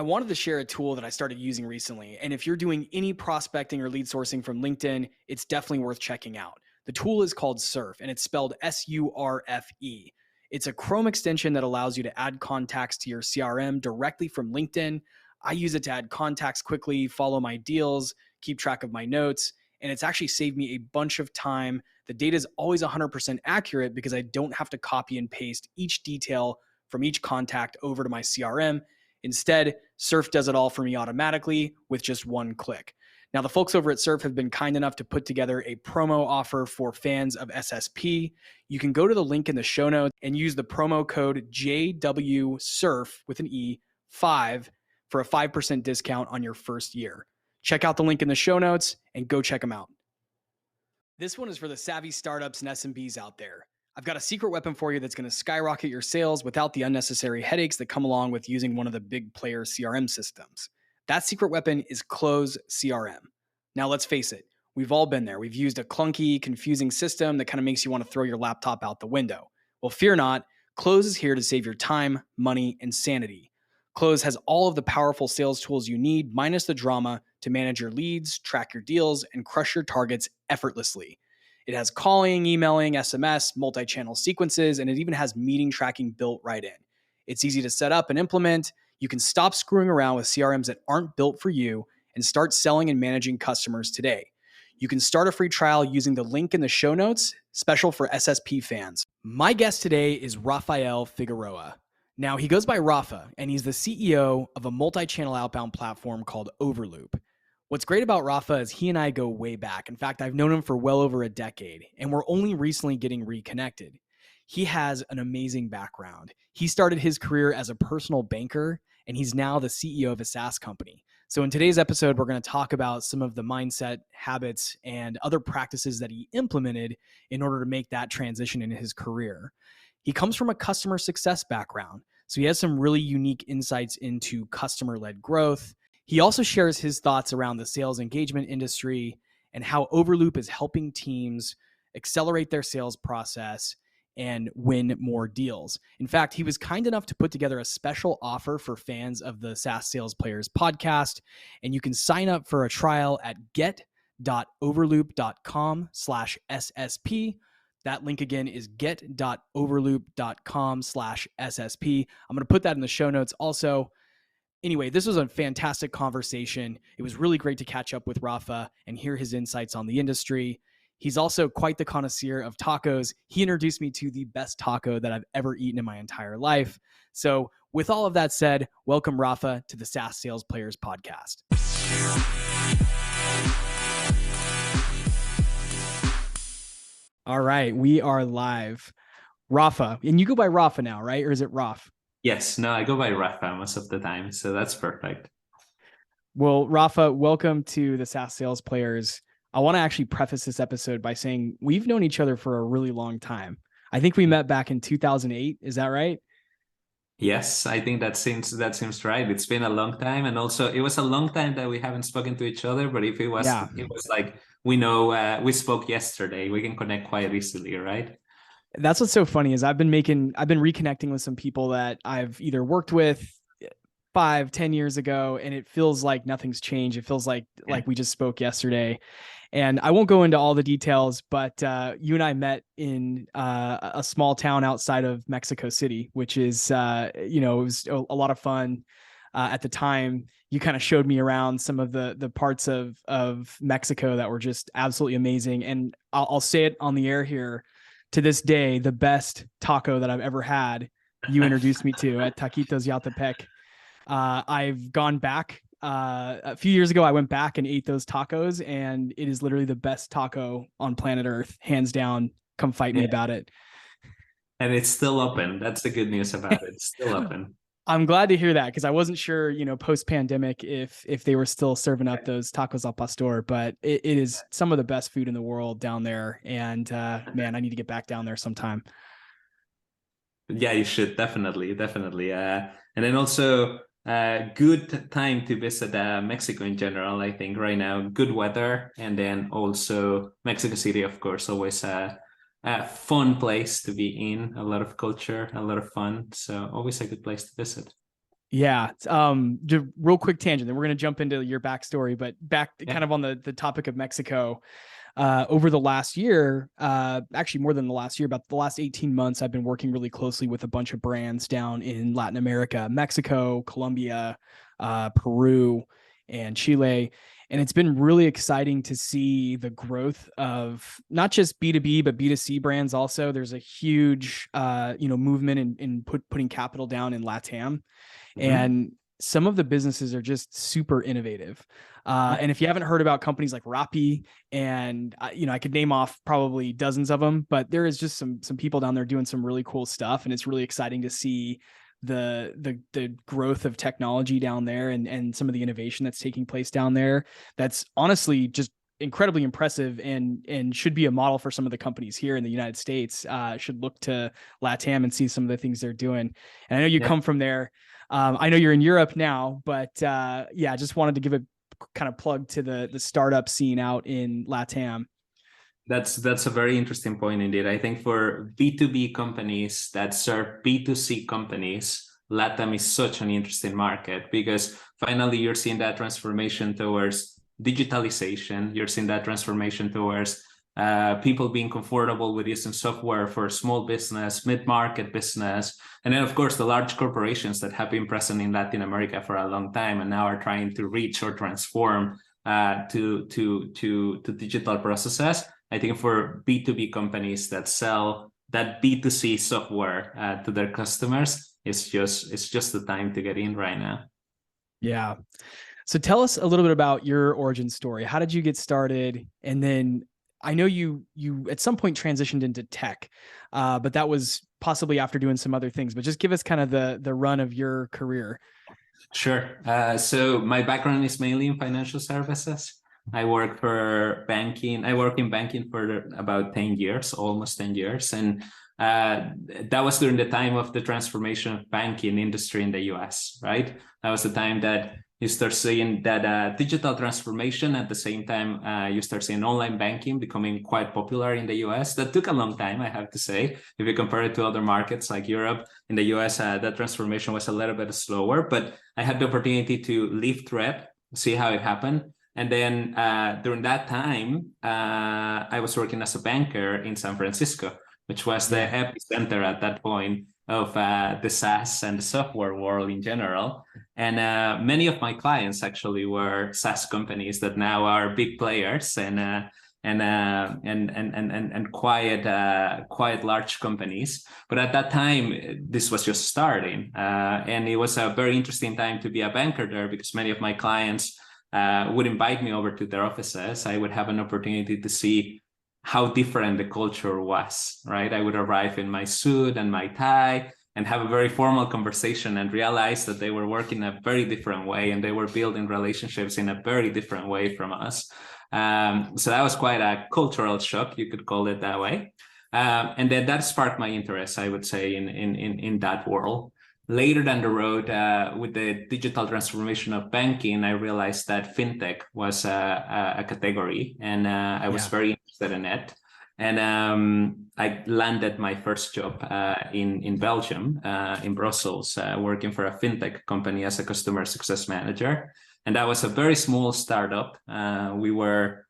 wanted to share a tool that I started using recently. And if you're doing any prospecting or lead sourcing from LinkedIn, it's definitely worth checking out. The tool is called Surf, and it's spelled SURFE. It's a Chrome extension that allows you to add contacts to your CRM directly from LinkedIn. I use it to add contacts quickly, follow my deals, keep track of my notes, and it's actually saved me a bunch of time. The data is always 100% accurate because I don't have to copy and paste each detail from each contact over to my CRM. Instead, Surf does it all for me automatically with just one click. Now, the folks over at Surf have been kind enough to put together a promo offer for fans of SSP. You can go to the link in the show notes and use the promo code JWSURF with an E 5 for a 5% discount on your first year. Check out the link in the show notes and go check them out. This one is for the savvy startups and SMBs out there. I've got a secret weapon for you that's going to skyrocket your sales without the unnecessary headaches that come along with using one of the big player CRM systems. That secret weapon is Close CRM. Now, let's face it, we've all been there. We've used a clunky, confusing system that kind of makes you want to throw your laptop out the window. Well, fear not, Close is here to save your time, money, and sanity. Close has all of the powerful sales tools you need, minus the drama, to manage your leads, track your deals, and crush your targets effortlessly. It has calling, emailing, SMS, multi-channel sequences, and it even has meeting tracking built right in. It's easy to set up and implement. You can stop screwing around with CRMs that aren't built for you and start selling and managing customers today. You can start a free trial using the link in the show notes, special for SSP fans. My guest today is Rafael Figueroa. Now, he goes by Rafa, and he's the CEO of a multi-channel outbound platform called Overloop. What's great about Rafa is he and I go way back. In fact, I've known him for well over a decade, and we're only recently getting reconnected. He has an amazing background. He started his career as a personal banker, and he's now the CEO of a SaaS company. So in today's episode, we're going to talk about some of the mindset, habits, and other practices that he implemented in order to make that transition in his career. He comes from a customer success background, so he has some really unique insights into customer-led growth. He also shares his thoughts around the sales engagement industry and how Overloop is helping teams accelerate their sales process and win more deals. In fact, he was kind enough to put together a special offer for fans of the SaaS Sales Players podcast, and you can sign up for a trial at get.overloop.com/SSP. That link again is get.overloop.com/SSP. I'm going to put that in the show notes also. Anyway, this was a fantastic conversation. It was really great to catch up with Rafa and hear his insights on the industry. He's also quite the connoisseur of tacos. He introduced me to the best taco that I've ever eaten in my entire life. So with all of that said, welcome Rafa to the SaaS Sales Players podcast. All right, we are live. Rafa, and you go by Rafa now, right? Or is it Raf? Yes, no, I go by Rafa most of the time, so that's perfect. Well, Rafa, welcome to the SaaS Sales Players. I want to actually preface this episode by saying we've known each other for a really long time. I think we met back in 2008. Is that right? Yes, I think that seems right. It's been a long time, and also it was a long time that we haven't spoken to each other. But if it was, It was like we know we spoke yesterday. We can connect quite easily, right? That's what's so funny is I've been reconnecting with some people that I've either worked with 5-10 years ago, and it feels like nothing's changed. It feels like we just spoke yesterday. And I won't go into all the details, but you and I met in a small town outside of Mexico City, which is, it was a lot of fun. At the time, you kind of showed me around some of the parts of Mexico that were just absolutely amazing. And I'll say it on the air here. To this day, the best taco that I've ever had, you introduced me to at Taquitos Yatepec. I've gone back. A few years ago, I went back and ate those tacos, and it is literally the best taco on planet Earth, hands down. Come fight me about it. And it's still open. That's the good news about it. It's still open. I'm glad to hear that because I wasn't sure, post-pandemic if they were still serving up those tacos al pastor, but it is some of the best food in the world down there. And man, I need to get back down there sometime. Yeah, you should definitely. And then also good time to visit Mexico in general. I think right now, good weather, and then also Mexico City, of course, always a fun place to be in. A lot of culture, a lot of fun. So always a good place to visit. Yeah. Just real quick tangent, then we're going to jump into your backstory, but back kind of on the topic of Mexico. Over the last year, actually more than the last year, about the last 18 months, I've been working really closely with a bunch of brands down in Latin America, Mexico, Colombia, Peru, and Chile. And it's been really exciting to see the growth of not just B2B, but B2C brands also. There's a huge, movement in putting capital down in LATAM. And some of the businesses are just super innovative. And if you haven't heard about companies like Rappi, and I could name off probably dozens of them, but there is just some people down there doing some really cool stuff, and it's really exciting to see the growth of technology down there, and some of the innovation that's taking place down there. That's honestly just incredibly impressive, and should be a model for some of the companies here in the United States. Should look to LATAM and see some of the things they're doing. And I know you come from there. I know you're in Europe now, but just wanted to give a kind of plug to the startup scene out in LATAM. That's a very interesting point indeed. I think for B2B companies that serve B2C companies, LATAM is such an interesting market, because finally you're seeing that transformation towards digitalization. You're seeing that transformation towards people being comfortable with using software for small business, mid-market business, and then of course the large corporations that have been present in Latin America for a long time and now are trying to reach or transform to digital processes. I think for B2B companies that sell that B2C software to their customers, it's just the time to get in right now. Yeah. So tell us a little bit about your origin story. How did you get started? And then I know you at some point transitioned into tech, but that was possibly after doing some other things. But just give us kind of the run of your career. Sure. So my background is mainly in financial services. I work for banking. I work in banking for about 10 years, almost 10 years. And that was during the time of the transformation of banking industry in the US, right? That was the time that you start seeing that digital transformation. At the same time, you start seeing online banking becoming quite popular in the US. That took a long time, I have to say. If you compare it to other markets like Europe, in the US, that transformation was a little bit slower. But I had the opportunity to live through it, see how it happened. And then during that time, I was working as a banker in San Francisco, which was the epicenter at that point of the SaaS and the software world in general. And many of my clients actually were SaaS companies that now are big players and quite large companies. But at that time, this was just starting. And it was a very interesting time to be a banker there, because many of my clients would invite me over to their offices. I would have an opportunity to see how different the culture was, right? I would arrive in my suit and my tie and have a very formal conversation and realize that they were working a very different way and they were building relationships in a very different way from us. So that was quite a cultural shock, you could call it that way. And then that sparked my interest, I would say, in that world. Later down the road, with the digital transformation of banking, I realized that fintech was a category, and I was very interested in it. And I landed my first job in Belgium, in Brussels, working for a fintech company as a customer success manager. And that was a very small startup. We were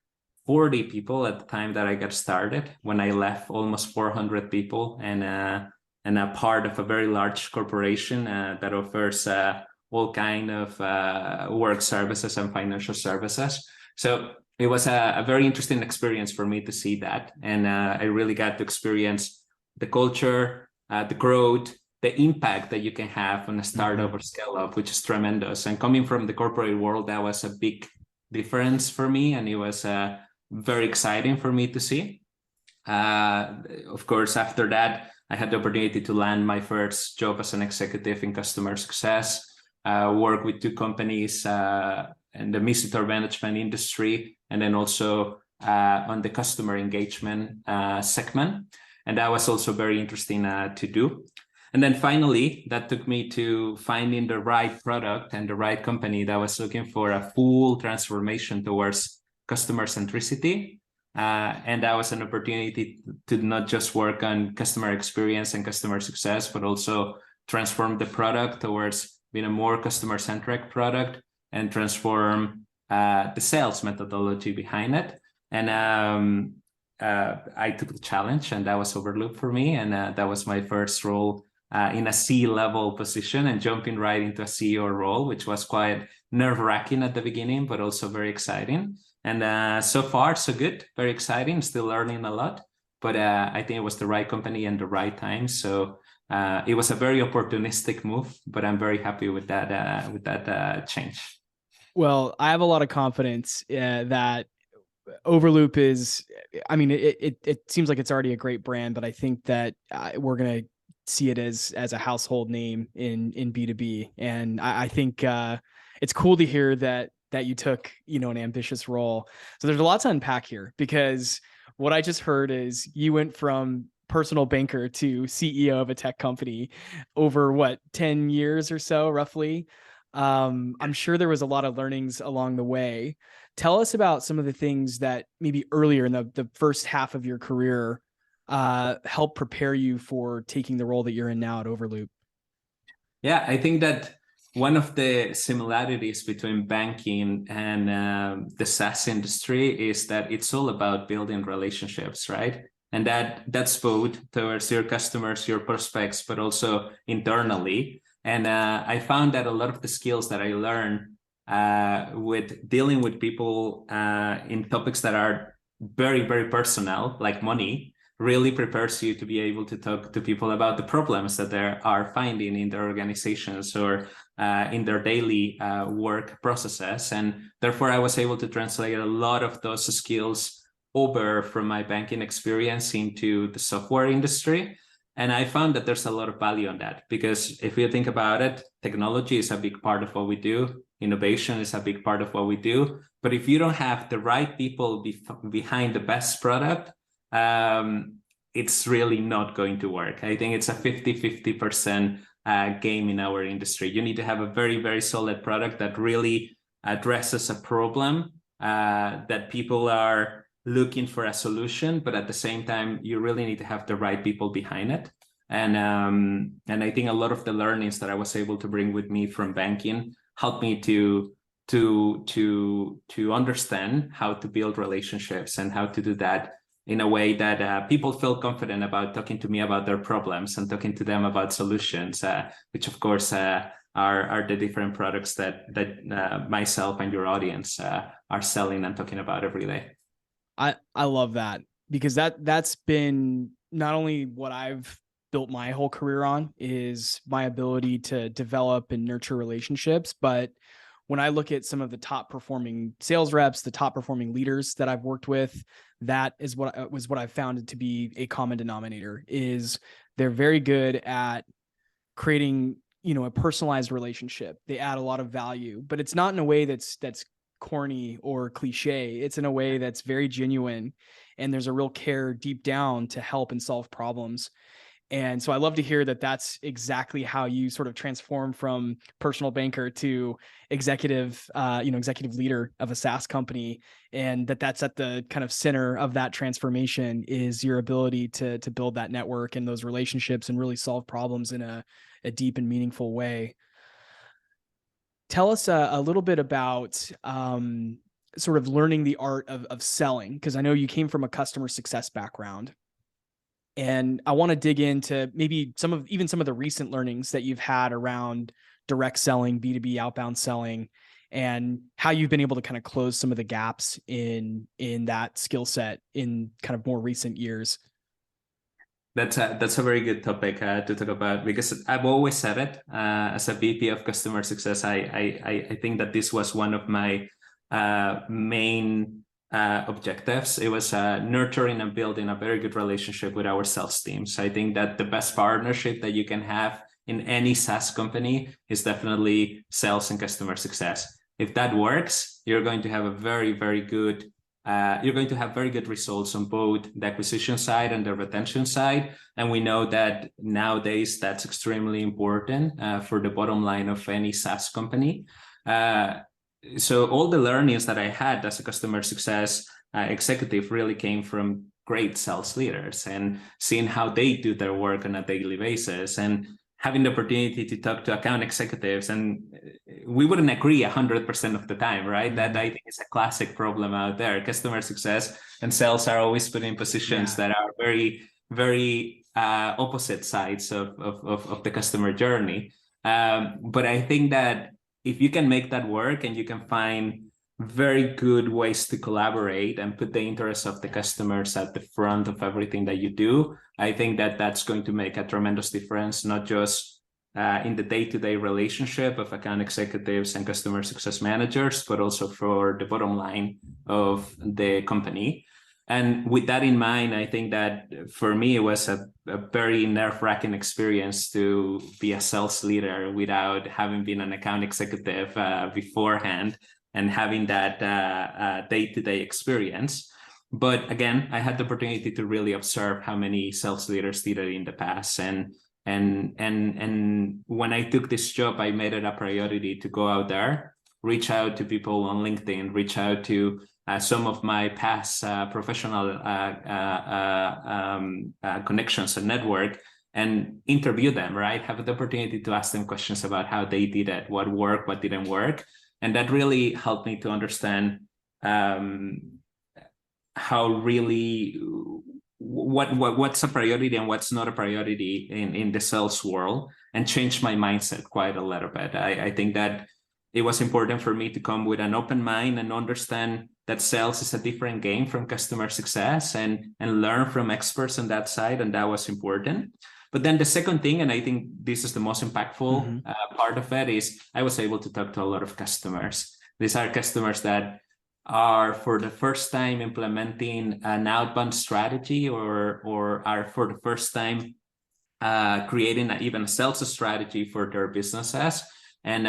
40 people at the time that I got started. When I left, almost 400 people, and a part of a very large corporation that offers all kind of work services and financial services. So it was a very interesting experience for me to see that. And I really got to experience the culture, the growth, the impact that you can have on a startup or scale up, which is tremendous. And coming from the corporate world, that was a big difference for me. And it was very exciting for me to see. Of course, after that, I had the opportunity to land my first job as an executive in customer success, work with 2 companies in the visitor management industry, and then also on the customer engagement segment. And that was also very interesting to do. And then finally, that took me to finding the right product and the right company that was looking for a full transformation towards customer centricity. And that was an opportunity to not just work on customer experience and customer success, but also transform the product towards being a more customer-centric product and transform the sales methodology behind it. And I took the challenge, and that was Overloop for me. And that was my first role in a C-level position, and jumping right into a CEO role, which was quite nerve-wracking at the beginning, but also very exciting. And so far, so good. Very exciting. Still learning a lot. But I think it was the right company and the right time. So it was a very opportunistic move, but I'm very happy with that change. Well, I have a lot of confidence that Overloop is, I mean, it seems like it's already a great brand, but I think that we're going to see it as a household name in B2B. And I think it's cool to hear that you took, an ambitious role. So there's a lot to unpack here, because what I just heard is you went from personal banker to CEO of a tech company over 10 years or so, roughly. I'm sure there was a lot of learnings along the way. Tell us about some of the things that maybe earlier in the first half of your career helped prepare you for taking the role that you're in now at Overloop. Yeah, I think that one of the similarities between banking and the SaaS industry is that it's all about building relationships, right? And that's both towards your customers, your prospects, but also internally. And I found that a lot of the skills that I learned with dealing with people in topics that are very, very personal, like money, really prepares you to be able to talk to people about the problems that they are finding in their organizations or in their daily work processes. And therefore, I was able to translate a lot of those skills over from my banking experience into the software industry. And I found that there's a lot of value on that, because if you think about it, technology is a big part of what we do. Innovation is a big part of what we do. But if you don't have the right people behind the best product, it's really not going to work. I think it's a 50-50% game in our industry. You need to have a very, very solid product that really addresses a problem that people are looking for a solution, but at the same time, you really need to have the right people behind it. And I think a lot of the learnings that I was able to bring with me from banking helped me to understand how to build relationships and how to do that in a way that people feel confident about talking to me about their problems and talking to them about solutions, which of course are the different products that myself and your audience are selling and talking about every day. I love that, because that's been not only what I've built my whole career on, is my ability to develop and nurture relationships. But when I look at some of the top performing sales reps, the top performing leaders that I've worked with, that is what I've found to be a common denominator, is they're very good at creating, a personalized relationship. They add a lot of value, but it's not in a way that's corny or cliche. It's in a way that's very genuine, and there's a real care deep down to help and solve problems. And so I love to hear that that's exactly how you sort of transform from personal banker to executive leader of a SaaS company, and that's at the kind of center of that transformation is your ability to build that network and those relationships and really solve problems in a deep and meaningful way. Tell us a little bit about sort of learning the art of selling, because I know you came from a customer success background. And I want to dig into maybe some of the recent learnings that you've had around direct selling, B2B outbound selling, and how you've been able to kind of close some of the gaps in that skill set in kind of more recent years. That's a very good topic to talk about, because I've always said it as a VP of customer success. I think that this was one of my main objectives. It was nurturing and building a very good relationship with our sales teams. I think that the best partnership that you can have in any SaaS company is definitely sales and customer success. If that works, you're going to have very good results on both the acquisition side and the retention side. And we know that nowadays that's extremely important for the bottom line of any SaaS company. So all the learnings that I had as a customer success executive really came from great sales leaders and seeing how they do their work on a daily basis and having the opportunity to talk to account executives, and we wouldn't agree 100% of the time, right? That I think is a classic problem out there. Customer success and sales are always put in positions that are very, very opposite sides of the customer journey. But I think that if you can make that work and you can find very good ways to collaborate and put the interests of the customers at the front of everything that you do, I think that that's going to make a tremendous difference, not just in the day-to-day relationship of account executives and customer success managers, but also for the bottom line of the company. And with that in mind, I think that for me, it was a very nerve-wracking experience to be a sales leader without having been an account executive beforehand, and having that day-to-day experience. But again, I had the opportunity to really observe how many sales leaders did it in the past. And when I took this job, I made it a priority to go out there, reach out to people on LinkedIn, reach out to some of my past professional connections and network, and interview them, right? Have the opportunity to ask them questions about how they did it, what worked, what didn't work. And that really helped me to understand how really what's a priority and what's not a priority in the sales world, and change my mindset quite a little bit. I think that it was important for me to come with an open mind and understand that sales is a different game from customer success, and learn from experts on that side. And that was important. But then the second thing, and I think this is the most impactful part of it, is I was able to talk to a lot of customers. These are customers that are for the first time implementing an outbound strategy, or are for the first time creating even a sales strategy for their businesses. And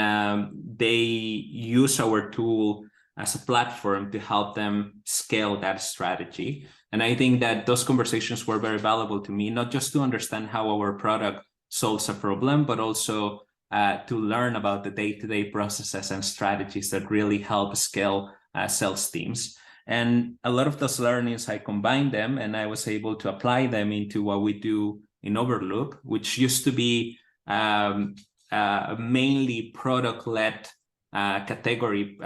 they use our tool as a platform to help them scale that strategy. And I think that those conversations were very valuable to me, not just to understand how our product solves a problem, but also to learn about the day-to-day processes and strategies that really help scale sales teams. And a lot of those learnings, I combined them, and I was able to apply them into what we do in Overlook, which used to be mainly product-led category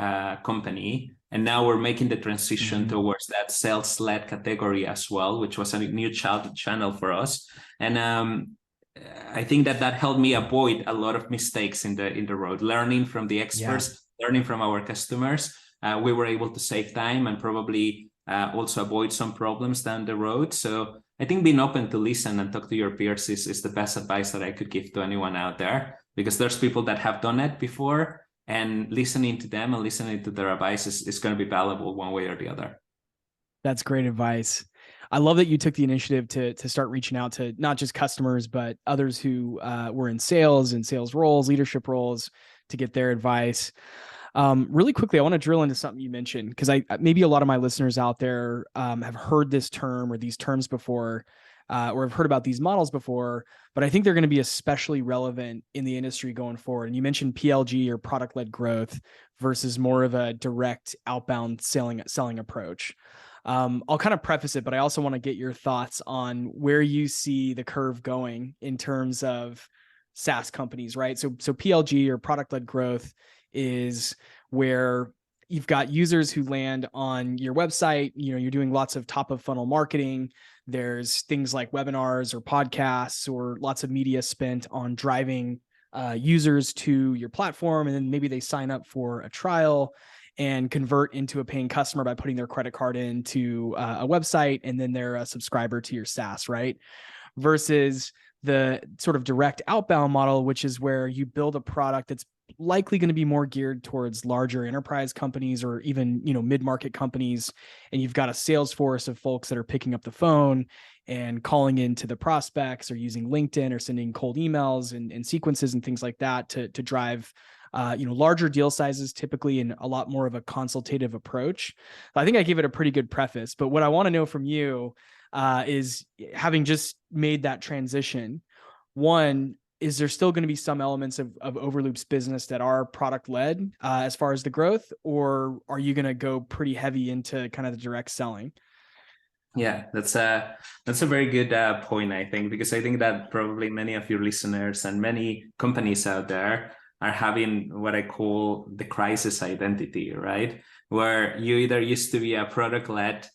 company. And now we're making the transition towards that sales-led category as well, which was a new channel for us. And I think that helped me avoid a lot of mistakes in the road, learning from the experts, learning from our customers. We were able to save time and probably also avoid some problems down the road. So I think being open to listen and talk to your peers is the best advice that I could give to anyone out there, because there's people that have done it before, and listening to them and listening to their advice is going to be valuable one way or the other. That's great advice. I love that you took the initiative to start reaching out to not just customers, but others who were in sales and sales roles, leadership roles, to get their advice. Really quickly, I want to drill into something you mentioned, because maybe a lot of my listeners out there have heard this term or these terms before, or have heard about these models before, but I think they're going to be especially relevant in the industry going forward. And you mentioned PLG, or product-led growth, versus more of a direct outbound selling approach. I'll kind of preface it, but I also want to get your thoughts on where you see the curve going in terms of SaaS companies, right? So PLG, or product-led growth, is where you've got users who land on your website. You're doing lots of top of funnel marketing. There's things like webinars or podcasts, or lots of media spent on driving users to your platform. And then maybe they sign up for a trial and convert into a paying customer by putting their credit card into a website, and then they're a subscriber to your SaaS, right? Versus the sort of direct outbound model, which is where you build a product that's likely going to be more geared towards larger enterprise companies, or even, mid-market companies. And you've got a sales force of folks that are picking up the phone and calling into the prospects, or using LinkedIn, or sending cold emails and sequences and things like that to drive, larger deal sizes, typically, in a lot more of a consultative approach. I think I gave it a pretty good preface, but what I want to know from you is, having just made that transition, one, is there still going to be some elements of Overloop's business that are product-led as far as the growth, or are you going to go pretty heavy into kind of the direct selling? Yeah, that's a very good point, I think, because I think that probably many of your listeners and many companies out there are having what I call the crisis identity, right? Where you either used to be a product-led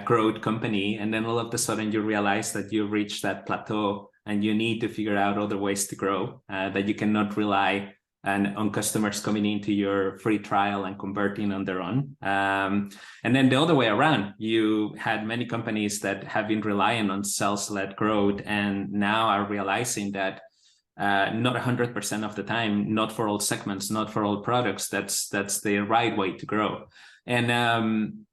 growth company, and then all of a sudden you realize that you've reached that plateau and you need to figure out other ways to grow, that you cannot rely on customers coming into your free trial and converting on their own. And then the other way around, you had many companies that have been relying on sales-led growth and now are realizing that not 100% of the time, not for all segments, not for all products, that's the right way to grow. And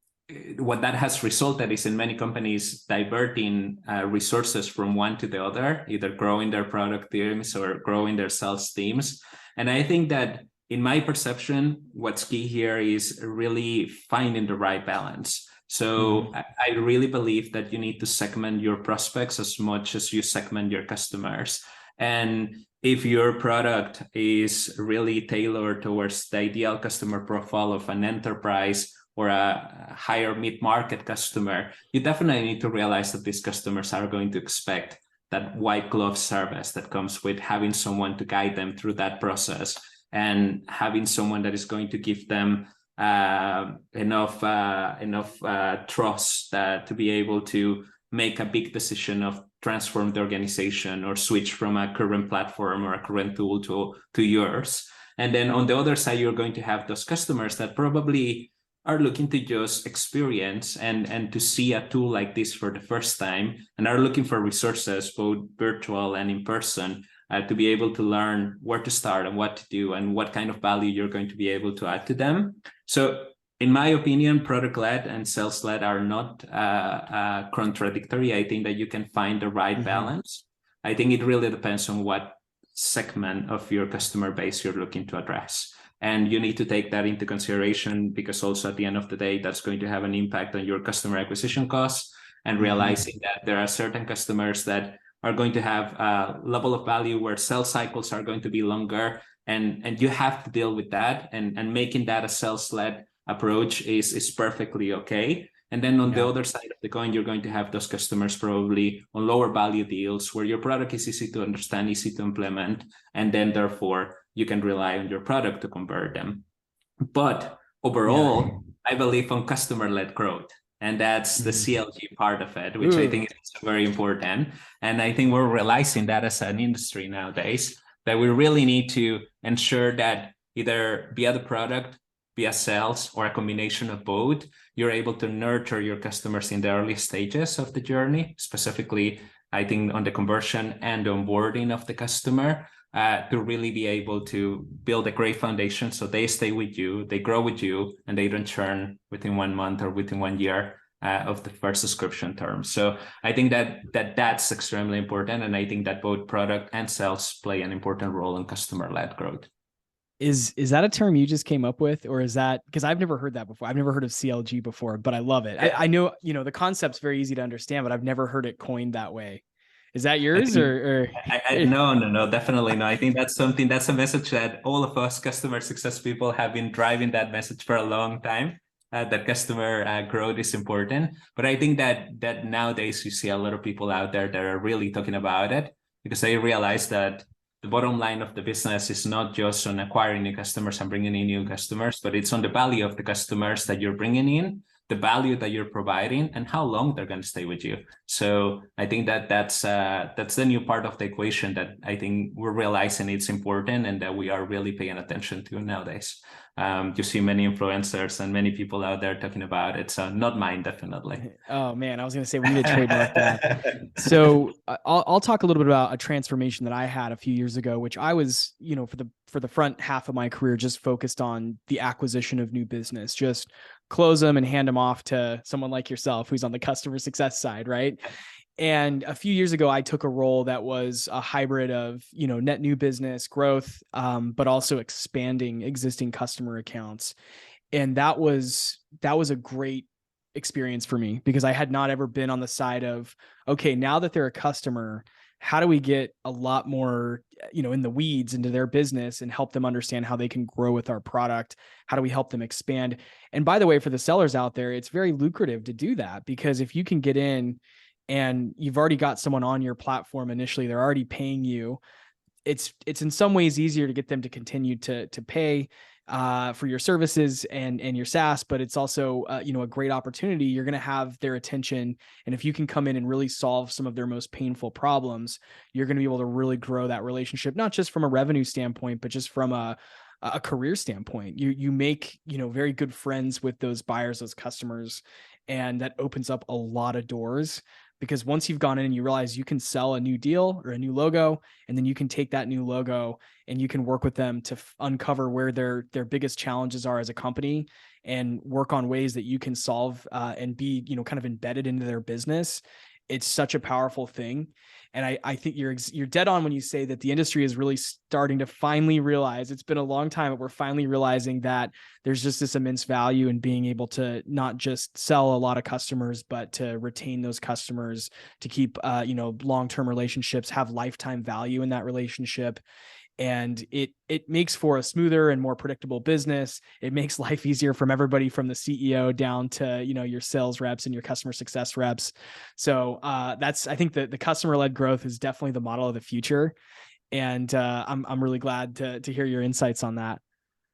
what that has resulted is in many companies diverting resources from one to the other, either growing their product teams or growing their sales teams. And I think that in my perception, what's key here is really finding the right balance. So I really believe that you need to segment your prospects as much as you segment your customers. And if your product is really tailored towards the ideal customer profile of an enterprise or a higher mid-market customer, you definitely need to realize that these customers are going to expect that white glove service that comes with having someone to guide them through that process and having someone that is going to give them enough trust to be able to make a big decision of transform the organization or switch from a current platform or a current tool to yours. And then on the other side, you're going to have those customers that probably are looking to just experience and to see a tool like this for the first time and are looking for resources, both virtual and in person, to be able to learn where to start and what to do and what kind of value you're going to be able to add to them. So in my opinion, product-led and sales-led are not contradictory. I think that you can find the right balance. I think it really depends on what segment of your customer base you're looking to address. And you need to take that into consideration because also at the end of the day, that's going to have an impact on your customer acquisition costs and realizing that there are certain customers that are going to have a level of value where sales cycles are going to be longer. And you have to deal with that. And making that a sales-led approach is perfectly okay. And then on the other side of the coin, you're going to have those customers probably on lower value deals where your product is easy to understand, easy to implement, and then therefore you can rely on your product to convert them. But overall, I believe on customer-led growth. And that's the CLG part of it, which I think is very important. And I think we're realizing that as an industry nowadays, that we really need to ensure that either via the product, via sales, or a combination of both, you're able to nurture your customers in the early stages of the journey, specifically, I think, on the conversion and onboarding of the customer, to really be able to build a great foundation so they stay with you, they grow with you, and they don't churn within 1 month or within 1 year of the first subscription term. So I think that's extremely important. And I think that both product and sales play an important role in customer-led growth. Is that a term you just came up with, or is that, because I've never heard that before. I've never heard of CLG before, but I love it. I know, the concept's very easy to understand, but I've never heard it coined that way. Is that yours or? No, definitely no. I think that's a message that all of us customer success people have been driving that message for a long time, that customer growth is important. But I think that nowadays you see a lot of people out there that are really talking about it because they realize that the bottom line of the business is not just on acquiring new customers and bringing in new customers, but it's on the value of the customers that you're bringing in, the value that you're providing, and how long they're going to stay with you. So I think that's the new part of the equation that I think we're realizing it's important and that we are really paying attention to nowadays. You see many influencers and many people out there talking about it. So not mine, definitely. Oh man, I was going to say we need to trademark that. So I'll talk a little bit about a transformation that I had a few years ago, which I was, for the front half of my career, just focused on the acquisition of new business, just close them and hand them off to someone like yourself, who's on the customer success side. Right. And a few years ago, I took a role that was a hybrid of, net new business growth, but also expanding existing customer accounts. And that was a great experience for me because I had not ever been on the side of, okay, now that they're a customer, how do we get a lot more, in the weeds into their business and help them understand how they can grow with our product? How do we help them expand? And by the way, for the sellers out there, it's very lucrative to do that, because if you can get in and you've already got someone on your platform initially, they're already paying you. It's in some ways easier to get them to continue to pay for your services and your SaaS, but it's also a great opportunity. You're going to have their attention, and if you can come in and really solve some of their most painful problems, you're going to be able to really grow that relationship, not just from a revenue standpoint, but just from a career standpoint. You make very good friends with those buyers, those customers, and that opens up a lot of doors. Because once you've gone in and you realize you can sell a new deal or a new logo, and then you can take that new logo and you can work with them to uncover where their biggest challenges are as a company, and work on ways that you can solve and be, kind of embedded into their business. It's such a powerful thing. And I think you're dead on when you say that the industry is really starting to finally realize, it's been a long time, but we're finally realizing that there's just this immense value in being able to not just sell a lot of customers, but to retain those customers, to keep, long-term relationships, have lifetime value in that relationship. And it makes for a smoother and more predictable business. It makes life easier from everybody, from the CEO down to, your sales reps and your customer success reps. So I think that the customer-led growth is definitely the model of the future. And I'm really glad to hear your insights on that.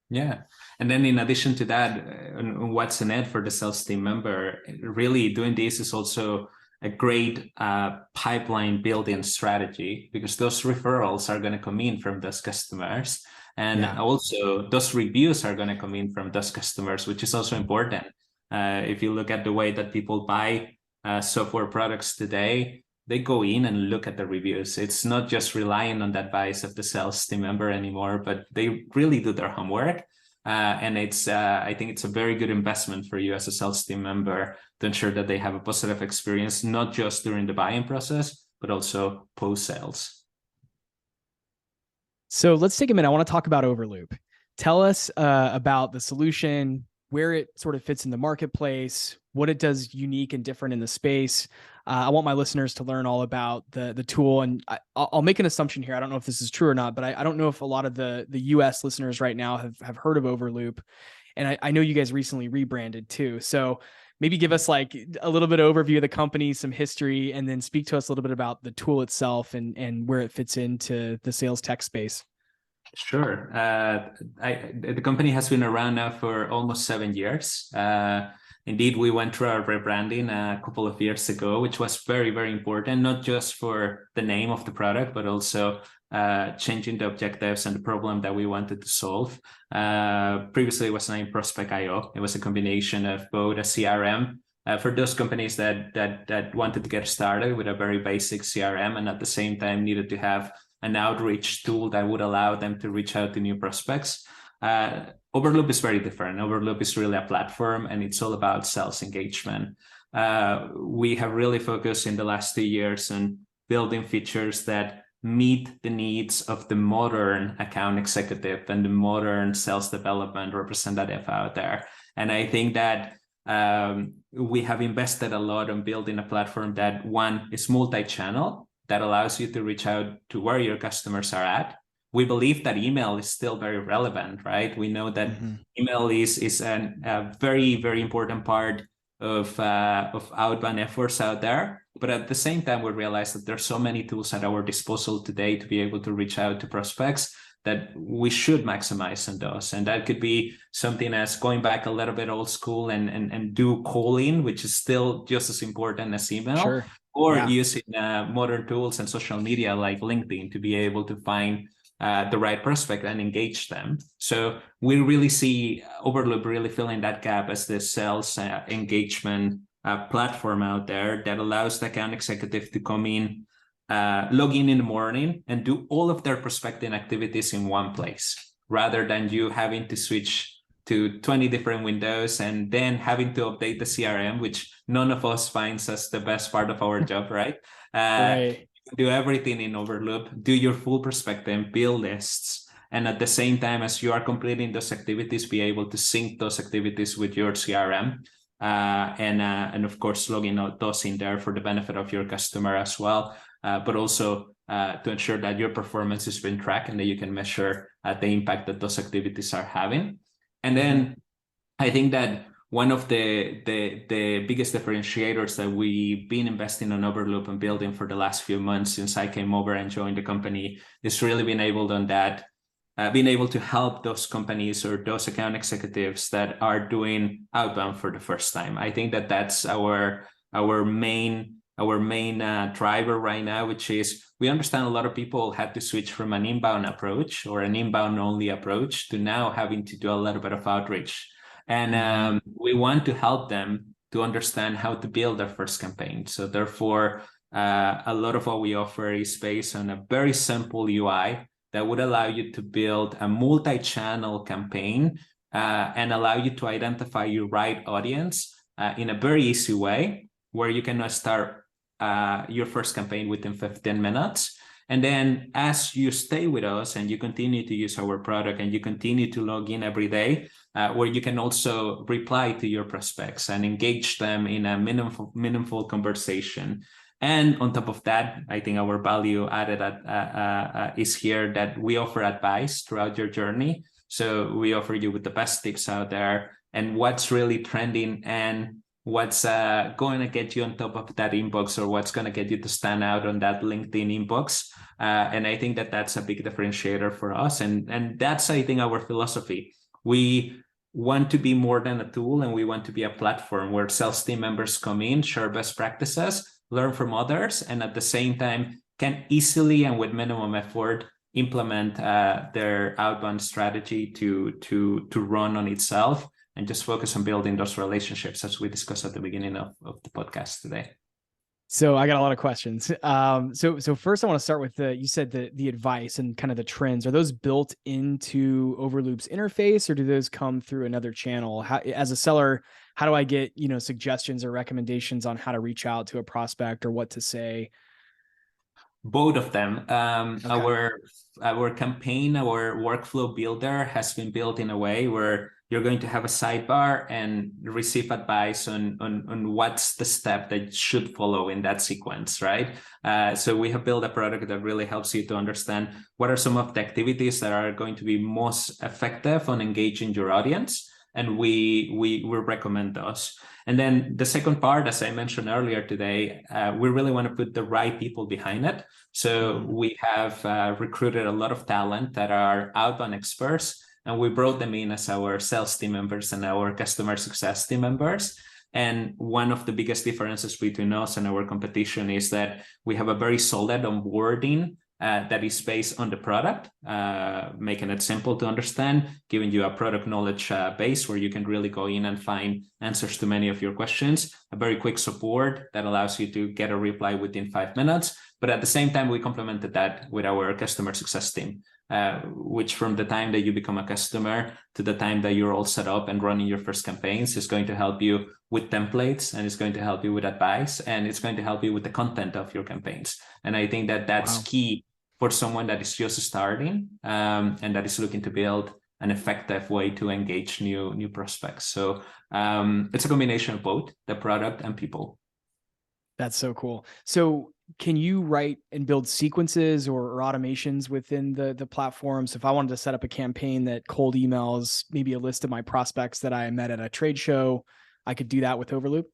Yeah. And then in addition to that, what's in it for the sales team member, really doing this is also a great pipeline building strategy, because those referrals are going to come in from those customers. And also those reviews are going to come in from those customers, which is also important. If you look at the way that people buy software products today, they go in and look at the reviews. It's not just relying on the advice of the sales team member anymore, but they really do their homework. And I think it's a very good investment for you as a sales team member to ensure that they have a positive experience, not just during the buying process, but also post-sales. So let's take a minute. I want to talk about Overloop. Tell us about the solution, where it sort of fits in the marketplace, what it does unique and different in the space. I want my listeners to learn all about the tool. And I'll make an assumption here. I don't know if this is true or not, but I don't know if a lot of the US listeners right now have heard of Overloop. And I know you guys recently rebranded too. So maybe give us like a little bit of overview of the company, some history, and then speak to us a little bit about the tool itself and where it fits into the sales tech space. Sure. The company has been around now for almost 7 years. Indeed, we went through our rebranding a couple of years ago, which was very, very important, not just for the name of the product, but also changing the objectives and the problem that we wanted to solve. Previously, it was named Prospect.io. It was a combination of both a CRM for those companies that wanted to get started with a very basic CRM, and at the same time needed to have an outreach tool that would allow them to reach out to new prospects. Overloop is very different. Overloop is really a platform, and it's all about sales engagement. We have really focused in the last 2 years on building features that meet the needs of the modern account executive and the modern sales development representative out there. And I think that we have invested a lot on building a platform that, one, is multi-channel, that allows you to reach out to where your customers are at. We believe that email is still very relevant, right? We know that email is a very, very important part of outbound efforts out there. But at the same time, we realize that there's so many tools at our disposal today to be able to reach out to prospects that we should maximize on those. And that could be something as going back a little bit old school and do Collin, which is still just as important as email. Sure. Or using modern tools and social media like LinkedIn to be able to find the right prospect and engage them. So we really see Overloop really filling that gap as the sales engagement platform out there that allows the account executive to come in, log in the morning, and do all of their prospecting activities in one place, rather than you having to switch to 20 different windows and then having to update the CRM, which none of us finds as the best part of our job, right? Right. Do everything in Overloop, do your full prospecting, build lists, and at the same time as you are completing those activities, be able to sync those activities with your CRM, and of course logging those in there for the benefit of your customer as well, but also to ensure that your performance is being tracked and that you can measure the impact that those activities are having. And then I think that one of the biggest differentiators that we've been investing on Overloop and building for the last few months since I came over and joined the company is really being able to help those companies or those account executives that are doing outbound for the first time. I think that that's our main driver right now, which is we understand a lot of people had to switch from an inbound approach or an inbound only approach to now having to do a little bit of outreach. And we want to help them to understand how to build their first campaign. So therefore, a lot of what we offer is based on a very simple UI that would allow you to build a multi-channel campaign and allow you to identify your right audience in a very easy way, where you can start your first campaign within 15 minutes. And then as you stay with us and you continue to use our product and you continue to log in every day, where you can also reply to your prospects and engage them in a meaningful conversation. And on top of that, I think our value added is here that we offer advice throughout your journey. So we offer you with the best tips out there and what's really trending and what's going to get you on top of that inbox or what's going to get you to stand out on that LinkedIn inbox. And I think that that's a big differentiator for us. And that's, I think, our philosophy. We want to be more than a tool, and we want to be a platform where sales team members come in, share best practices, learn from others, and at the same time can easily and with minimum effort implement their outbound strategy to run on itself and just focus on building those relationships as we discussed at the beginning of the podcast today. So I got a lot of questions. So first I want to start with you said the advice and kind of the trends. Are those built into Overloop's interface, or do those come through another channel? How, as a seller, how do I get, suggestions or recommendations on how to reach out to a prospect or what to say? Both of them. Okay. Our campaign, our workflow builder has been built in a way where you're going to have a sidebar and receive advice on what's the step that should follow in that sequence, right? So we have built a product that really helps you to understand what are some of the activities that are going to be most effective on engaging your audience. And we recommend those. And then the second part, as I mentioned earlier today, we really want to put the right people behind it. So we have recruited a lot of talent that are outbound experts, and we brought them in as our sales team members and our customer success team members. And one of the biggest differences between us and our competition is that we have a very solid onboarding that is based on the product, making it simple to understand, giving you a product knowledge base where you can really go in and find answers to many of your questions, a very quick support that allows you to get a reply within 5 minutes. But at the same time, we complemented that with our customer success team, which from the time that you become a customer to the time that you're all set up and running your first campaigns is going to help you with templates, and it's going to help you with advice, and it's going to help you with the content of your campaigns. And I think that that's key for someone that is just starting and that is looking to build an effective way to engage new prospects. So it's a combination of both the product and people. That's so cool. So can you write and build sequences or automations within the platform? So if I wanted to set up a campaign that cold emails maybe a list of my prospects that I met at a trade show, I could do that with Overloop?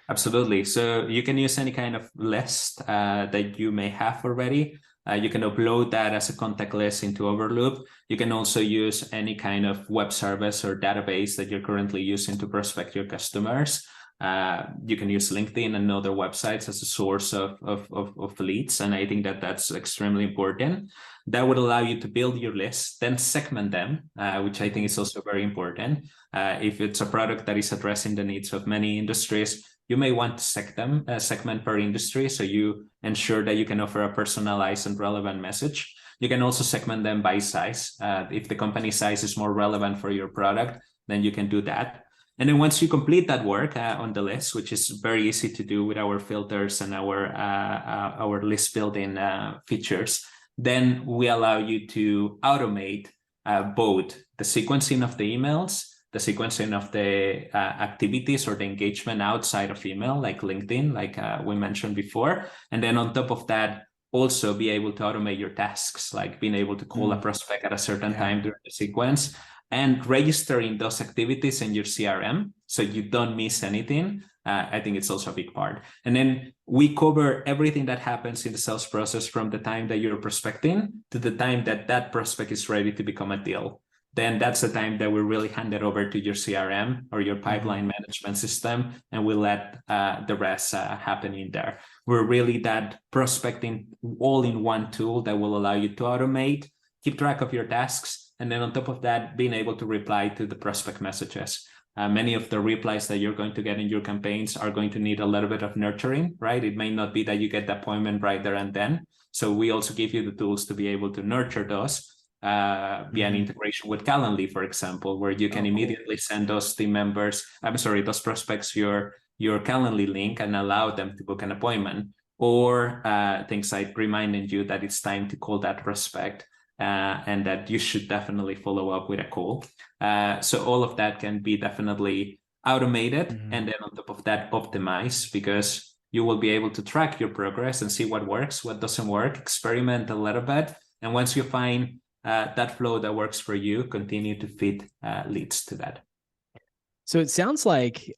Absolutely. So you can use any kind of list that you may have already. You can upload that as a contact list into Overloop. You can also use any kind of web service or database that you're currently using to prospect your customers. You can use LinkedIn and other websites as a source of leads. And I think that that's extremely important. That would allow you to build your list, then segment them, which I think is also very important. If it's a product that is addressing the needs of many industries, you may want to segment per industry, so you ensure that you can offer a personalized and relevant message. You can also segment them by size. If the company size is more relevant for your product, then you can do that. And then once you complete that work on the list, which is very easy to do with our filters and our list building features, then we allow you to automate both the sequencing of the emails, the sequencing of the activities or the engagement outside of email, like LinkedIn, like we mentioned before. And then on top of that, also be able to automate your tasks, like being able to call a prospect at a certain time during the sequence, and registering those activities in your CRM so you don't miss anything. I think it's also a big part. And then we cover everything that happens in the sales process from the time that you're prospecting to the time that that prospect is ready to become a deal. Then that's the time that we really hand it over to your CRM or your pipeline management system, and we let the rest happen in there. We're really that prospecting all-in-one tool that will allow you to automate, keep track of your tasks, and then on top of that, being able to reply to the prospect messages. Many of the replies that you're going to get in your campaigns are going to need a little bit of nurturing, right? It may not be that you get the appointment right there and then. So we also give you the tools to be able to nurture those via an integration with Calendly, for example, where you can immediately send those team members, those prospects your Calendly link and allow them to book an appointment, or things like reminding you that it's time to call that prospect. And that you should definitely follow up with a call. So all of that can be definitely automated, and then on top of that, optimize, because you will be able to track your progress and see what works, what doesn't work, experiment a little bit. And once you find that flow that works for you, continue to feed leads to that. So it sounds like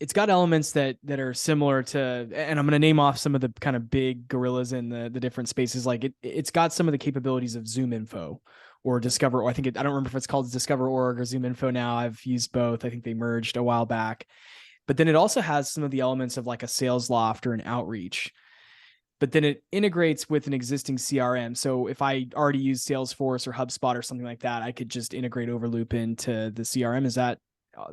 it's got elements that are similar to, and I'm going to name off some of the kind of big gorillas in the different spaces. Like it's got some of the capabilities of ZoomInfo or Discover. I don't remember if it's called Discover.org or ZoomInfo now. I've used both. I think they merged a while back. But then it also has some of the elements of like a SalesLoft or an Outreach. But then it integrates with an existing CRM. So if I already use Salesforce or HubSpot or something like that, I could just integrate Overloop into the CRM. Is that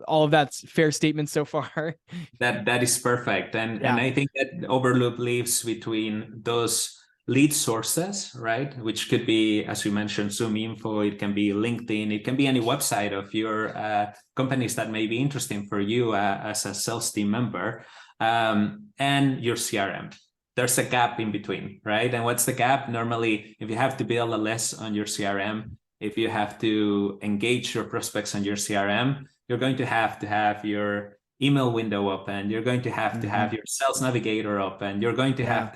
all of that's fair statement so far? That is perfect. And I think that Overloop lives between those lead sources, right? Which could be, as you mentioned, ZoomInfo, it can be LinkedIn, it can be any website of your companies that may be interesting for you as a sales team member, and your CRM. There's a gap in between, right? And what's the gap? Normally, if you have to build a list on your CRM, if you have to engage your prospects on your CRM, you're going to have your email window open. You're going to have your sales navigator open. You're going to have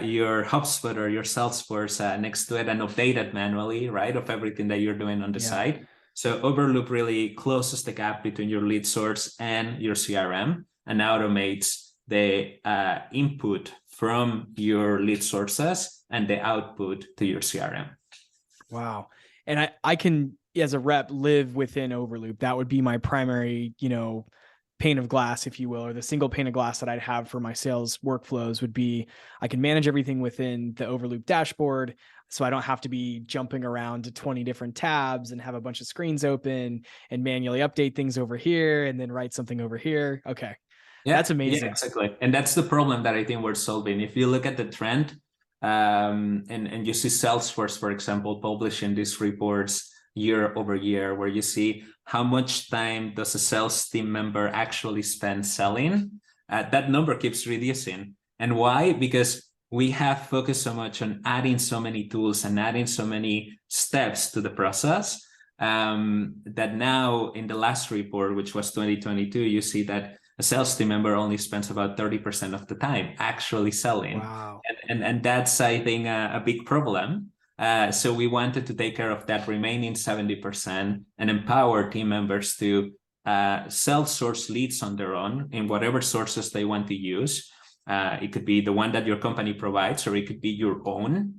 your HubSpot or your Salesforce next to it and updated manually, right, of everything that you're doing on the site. So Overloop really closes the gap between your lead source and your CRM and automates the input from your lead sources and the output to your CRM. Wow. And I can, as a rep, live within Overloop. That would be my primary, pane of glass, if you will, or the single pane of glass that I'd have for my sales workflows would be, I can manage everything within the Overloop dashboard. So I don't have to be jumping around to 20 different tabs and have a bunch of screens open and manually update things over here and then write something over here. Okay. Yeah, that's amazing. Yeah, exactly. And that's the problem that I think we're solving. If you look at the trend, and you see Salesforce, for example, publishing these reports year over year, where you see how much time does a sales team member actually spend selling, that number keeps reducing. And why? Because we have focused so much on adding so many tools and adding so many steps to the process, that now in the last report, which was 2022, you see that a sales team member only spends about 30% of the time actually selling. Wow. And that's, I think, a big problem. So we wanted to take care of that remaining 70% and empower team members to self-source leads on their own in whatever sources they want to use. It could be the one that your company provides, or it could be your own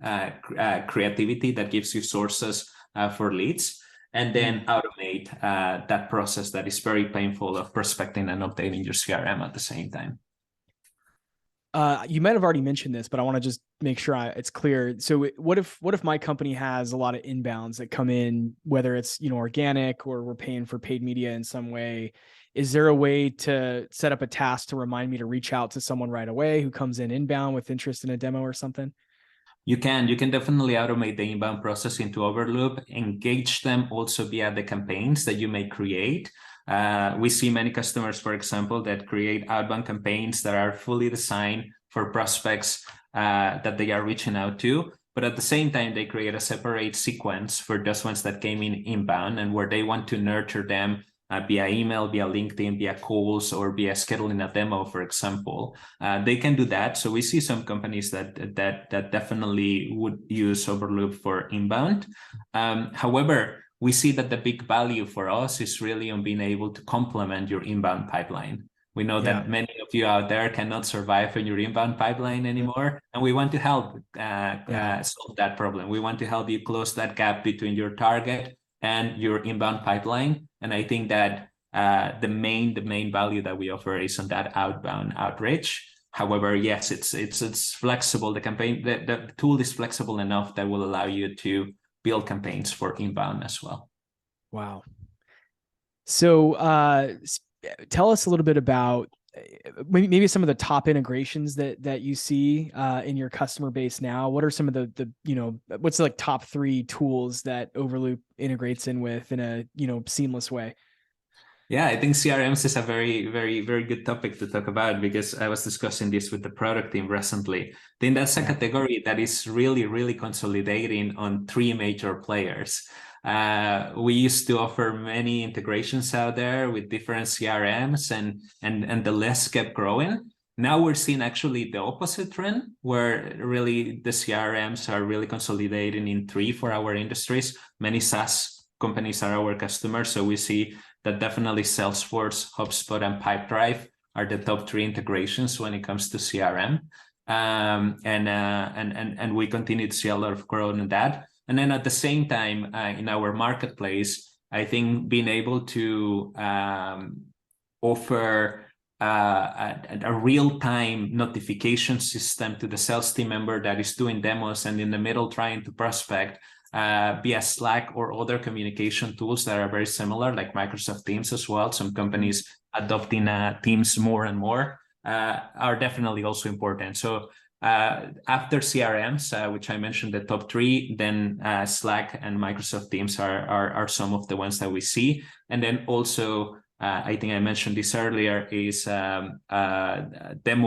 creativity that gives you sources for leads. And then automate that process that is very painful of prospecting and updating your CRM at the same time. You might have already mentioned this, but I want to just make sure it's clear. So what if my company has a lot of inbounds that come in, whether it's, organic or we're paying for paid media in some way? Is there a way to set up a task to remind me to reach out to someone right away who comes in inbound with interest in a demo or something? You can definitely automate the inbound process into Overloop, engage them also via the campaigns that you may create. We see many customers, for example, that create outbound campaigns that are fully designed for prospects that they are reaching out to. But at the same time, they create a separate sequence for those ones that came in inbound and where they want to nurture them via email, via LinkedIn, via calls, or via scheduling a demo, for example. They can do that. So we see some companies that definitely would use Overloop for inbound. However, we see that the big value for us is really on being able to complement your inbound pipeline. We know that many of you out there cannot survive in your inbound pipeline anymore, and we want to help solve that problem. We want to help you close that gap between your target and your inbound pipeline. And I think that the main value that we offer is on that outbound outreach. However, yes, it's flexible. The tool is flexible enough that will allow you to build campaigns for inbound as well. Wow. So tell us a little bit about maybe some of the top integrations that you see in your customer base now. What are some of the what's like top 3 tools that Overloop integrates in with in a seamless way? Yeah, I think CRMs is a very, very, very good topic to talk about, because I was discussing this with the product team recently. I think that's a category that is really, really consolidating on 3 major players. We used to offer many integrations out there with different CRMs, and the list kept growing. Now we're seeing actually the opposite trend, where really the CRMs are really consolidating in 3 for our industries. Many SaaS companies are our customers, so we see that definitely Salesforce, HubSpot, and Pipedrive are the top 3 integrations when it comes to CRM. And we continue to see a lot of growth in that. And then at the same time, in our marketplace, I think being able to offer a real-time notification system to the sales team member that is doing demos and in the middle trying to prospect via Slack or other communication tools that are very similar, like Microsoft Teams as well. Some companies adopting Teams more and more are definitely also important. So after CRMs, which I mentioned, the top 3, then Slack and Microsoft Teams are some of the ones that we see. And then also, I think I mentioned this earlier, is demo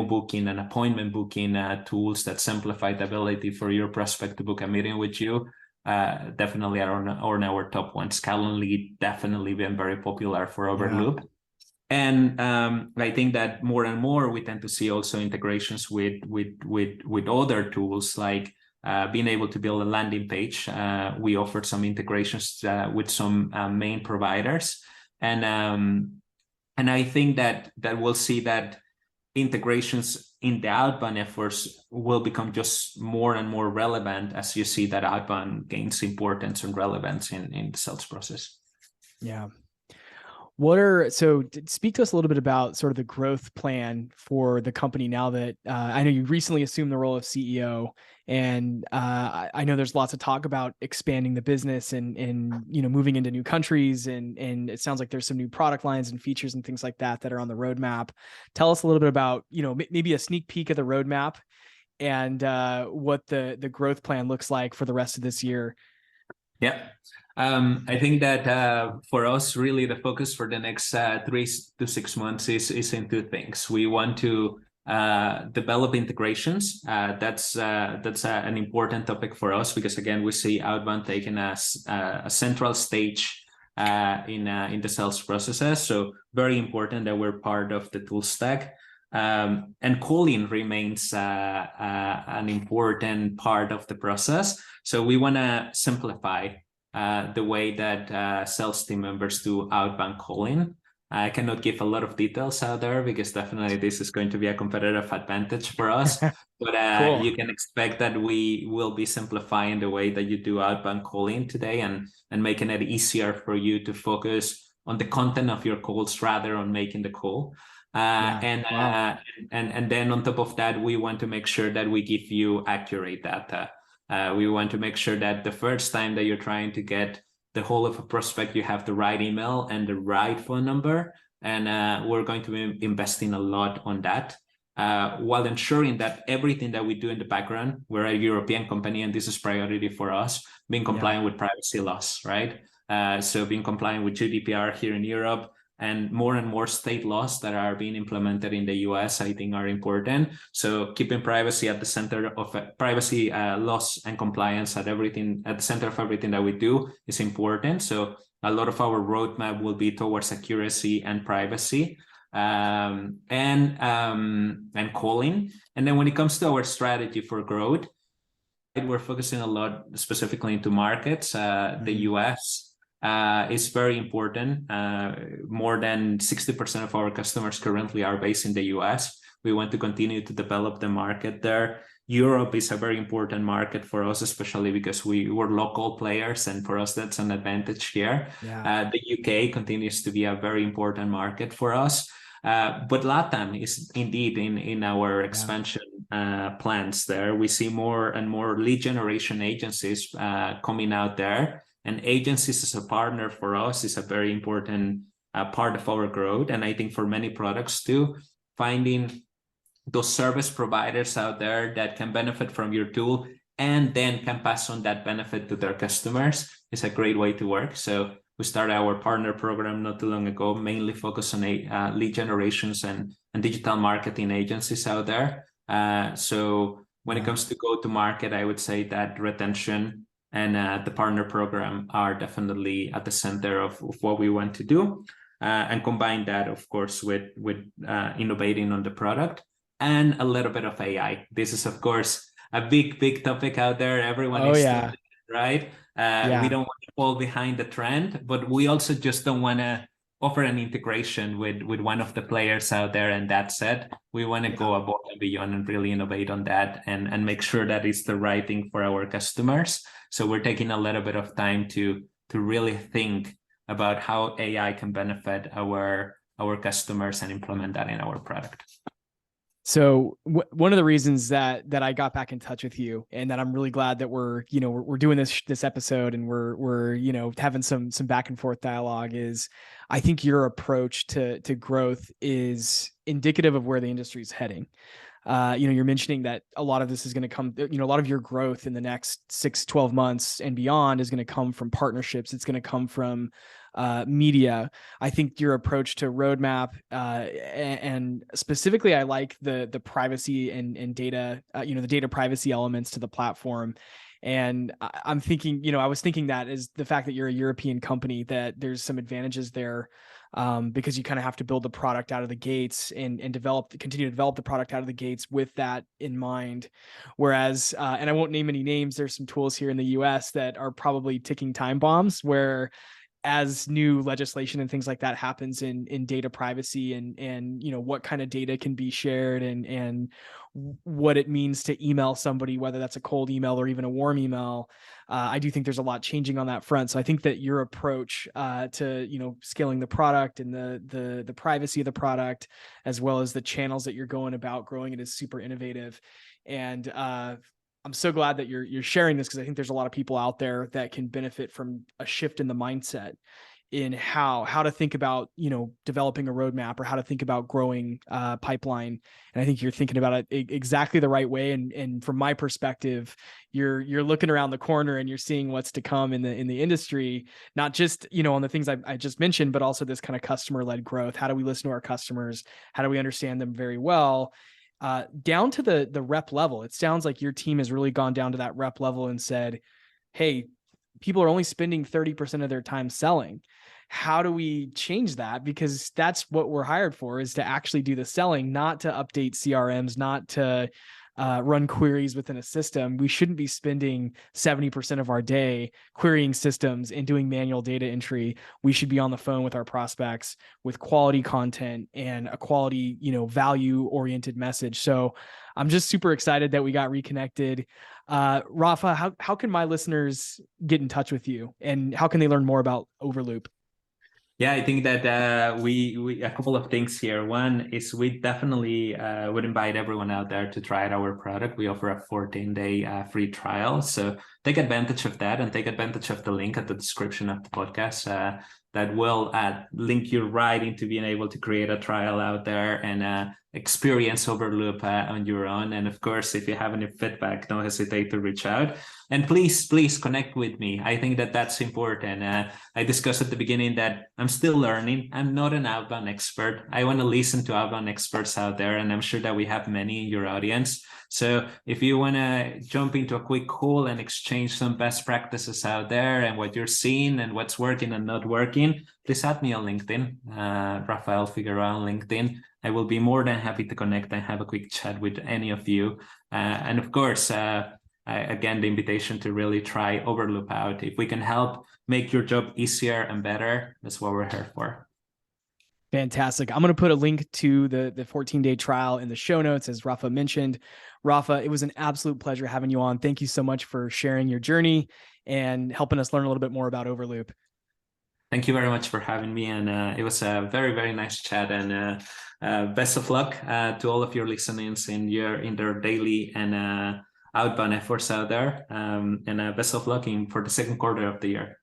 booking and appointment booking tools that simplify the ability for your prospect to book a meeting with you. Definitely are on our top ones. Calendly definitely been very popular for Overloop. Yeah. And I think that more and more we tend to see also integrations with other tools, like being able to build a landing page. We offered some integrations with some main providers, and I think that we'll see that integrations in the outbound efforts will become just more and more relevant as you see that outbound gains importance and relevance in the sales process. Yeah. Speak to us a little bit about sort of the growth plan for the company now that I know you recently assumed the role of CEO, and I know there's lots of talk about expanding the business and moving into new countries, and it sounds like there's some new product lines and features and things like that are on the roadmap. Tell us a little bit about maybe a sneak peek of the roadmap and what the growth plan looks like for the rest of this year. Yeah. I think that for us, really, the focus for the next 3 to 6 months is in 2 things. We want to develop integrations. That's an important topic for us, because again, we see outbound taken as a central stage in the sales processes. So very important that we're part of the tool stack. And Collin remains an important part of the process. So we want to simplify the way that sales team members do outbound calling. I cannot give a lot of details out there, because definitely this is going to be a competitive advantage for us. But cool. You can expect that we will be simplifying the way that you do outbound calling today, and making it easier for you to focus on the content of your calls rather on making the call. And then on top of that, we want to make sure that we give you accurate data. We want to make sure that the first time that you're trying to get the whole of a prospect, you have the right email and the right phone number. And we're going to be investing a lot on that, while ensuring that everything that we do in the background, we're a European company and this is priority for us, being compliant with privacy laws, right? So being compliant with GDPR here in Europe, and more state laws that are being implemented in the US, I think are important. So keeping privacy at the center of privacy laws and compliance at the center of everything that we do is important. So A lot of our roadmap will be towards accuracy and privacy, and Collin. And then when it comes to our strategy for growth, we're focusing a lot specifically into markets. The US is very important. More than 60% of our customers currently are based in the US. We want to continue to develop the market there. Europe is a very important market for us, especially because we're local players, and for us that's an advantage here. The UK continues to be a very important market for us. But LATAM is indeed in our expansion plans there. We see more and more lead generation agencies coming out there, and agencies as a partner for us is a very important part of our growth. And I think for many products too, finding those service providers out there that can benefit from your tool and then can pass on that benefit to their customers is a great way to work. So we started our partner program not too long ago, mainly focused on lead generations and digital marketing agencies out there. So when it comes to go to market, I would say that retention and the partner program are definitely at the center of what we want to do, and combine that, of course, with innovating on the product and a little bit of AI. This is, of course, a big topic out there. Everyone is doing it, right? We don't want to fall behind the trend, but we also just don't want to offer an integration with one of the players out there, and that's it. We want to go above and beyond and really innovate on that and make sure that it's the right thing for our customers. So we're taking a little bit of time to really think about how AI can benefit our customers and implement that in our product. So one of the reasons that I got back in touch with you, and that I'm really glad that we're doing this episode, and we're having some back and forth dialogue, is I think your approach to growth is indicative of where the industry is heading. You're mentioning that a lot of this is going to come, a lot of your growth in the next 6-12 months and beyond is going to come from partnerships. It's going to come from media. I think your approach to roadmap, and specifically, I like the privacy and data, the data privacy elements to the platform. And I'm thinking, I was thinking that is the fact that you're a European company, that there's some advantages there, because you kind of have to build the product out of the gates and continue to develop the product out of the gates with that in mind. Whereas, and I won't name any names, there's some tools here in the US that are probably ticking time bombs, where as new legislation and things like that happens in data privacy and what kind of data can be shared and what it means to email somebody, whether that's a cold email or even a warm email. I do think there's a lot changing on that front. So I think that your approach to scaling the product and the privacy of the product, as well as the channels that you're going about growing it, is super innovative. And I'm so glad that you're sharing this, because I think there's a lot of people out there that can benefit from a shift in the mindset in how to think about, developing a roadmap, or how to think about growing pipeline. And I think you're thinking about it exactly the right way. And from my perspective, you're looking around the corner and you're seeing what's to come in the industry, not just, on the things I just mentioned, but also this kind of customer-led growth. How do we listen to our customers? How do we understand them very well? Down to the rep level. It sounds like your team has really gone down to that rep level and said, hey, people are only spending 30% of their time selling. How do we change that? Because that's what we're hired for, is to actually do the selling, not to update CRMs, not to run queries within a system. We shouldn't be spending 70% of our day querying systems and doing manual data entry. We should be on the phone with our prospects with quality content and a quality, value-oriented message. So I'm just super excited that we got reconnected. Rafa, how can my listeners get in touch with you, and how can they learn more about Overloop? Yeah, I think that we a couple of things here. One is we definitely would invite everyone out there to try out our product. We offer a 14-day free trial. So take advantage of that, and take advantage of the link at the description of the podcast that will link you right into being able to create a trial out there and experience Overloop on your own. And of course, if you have any feedback, don't hesitate to reach out. And please connect with me. I think that that's important. I discussed at the beginning that I'm still learning. I'm not an outbound expert. I want to listen to outbound experts out there, and I'm sure that we have many in your audience. So if you want to jump into a quick call and exchange exchange some best practices out there and what you're seeing and what's working and not working, please add me on LinkedIn, Rafael Figueroa on LinkedIn. I will be more than happy to connect and have a quick chat with any of you. And of course, again, the invitation to really try Overloop out. If we can help make your job easier and better, that's what we're here for. Fantastic. I'm going to put a link to the 14-day trial in the show notes, as Rafa mentioned. Rafa, it was an absolute pleasure having you on. Thank you so much for sharing your journey and helping us learn a little bit more about Overloop. Thank you very much for having me. And it was a very, very nice chat. And best of luck to all of your listeners in their daily and outbound efforts out there. And best of luck for the second quarter of the year.